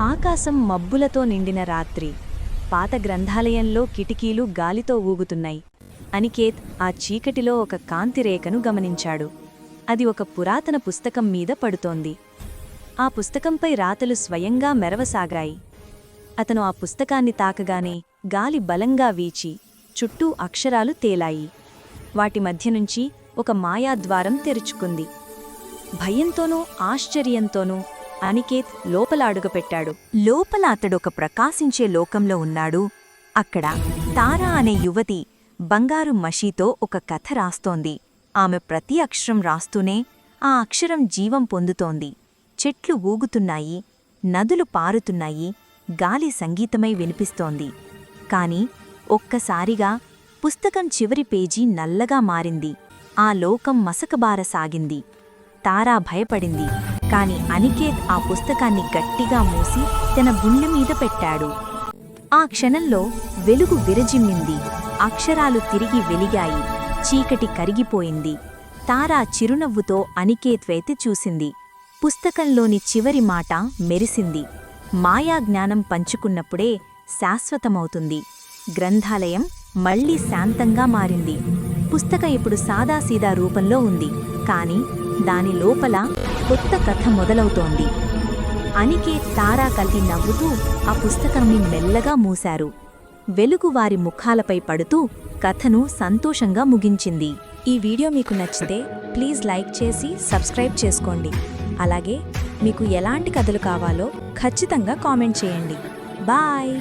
ఆకాశం మబ్బులతో నిండిన రాత్రి. పాత గ్రంథాలయంలో కిటికీలు గాలితో ఊగుతున్నాయి. అనికేత్ ఆ చీకటిలో ఒక కాంతిరేఖను గమనించాడు. అది ఒక పురాతన పుస్తకం మీద పడుతోంది. ఆ పుస్తకంపై రాతలు స్వయంగా మెరవసాగాయి. అతను ఆ పుస్తకాన్ని తాకగానే గాలి బలంగా వీచి చుట్టూ అక్షరాలు తేలాయి. వాటి మధ్యనుంచి ఒక మాయాద్వారం తెరుచుకుంది. భయంతోనూ ఆశ్చర్యంతోనూ అనికేత్ లోపల అడుగుపెట్టాడు. లోపల అతడొక ప్రకాశించే లోకంలో ఉన్నాడు. అక్కడ తారా అనే యువతి బంగారు మషీతో ఒక కథ రాస్తోంది. ఆమె ప్రతి అక్షరం రాస్తూనే ఆ అక్షరం జీవం పొందుతోంది. చెట్లు ఊగుతున్నాయి, నదులు పారుతున్నాయి, గాలి సంగీతమై వినిపిస్తోంది. కాని ఒక్కసారిగా పుస్తకం చివరి పేజీ నల్లగా మారింది. ఆ లోకం మసకబారసాగింది. తారా భయపడింది. కాని అనికేత్ ఆ పుస్తకాన్ని గట్టిగా మూసి తన గుండెమీద పెట్టాడు. ఆ క్షణంలో వెలుగు విరజిమ్మింది. అక్షరాలు తిరిగి వెలిగాయి. చీకటి కరిగిపోయింది. తారా చిరునవ్వుతో అనికేత్ వైపు చూసింది. పుస్తకంలోని చివరి మాట మెరిసింది. మాయాజ్ఞానం పంచుకున్నప్పుడే శాశ్వతమవుతుంది. గ్రంథాలయం మళ్లీ శాంతంగా మారింది. పుస్తకం ఇప్పుడు సాదాసీదా రూపంలో ఉంది. కాని దాని లోపల కొత్త కథ మొదలవుతోంది. అనికేత్ తారా కలిసి నవ్వుతూ ఆ పుస్తకాన్ని మెల్లగా మూశారు. వెలుగు వారి ముఖాలపై పడుతూ కథను సంతోషంగా ముగించింది. ఈ వీడియో మీకు నచ్చితే ప్లీజ్ లైక్ చేసి సబ్స్క్రైబ్ చేసుకోండి. అలాగే మీకు ఎలాంటి కథలు కావాలో ఖచ్చితంగా కామెంట్ చేయండి. బాయ్.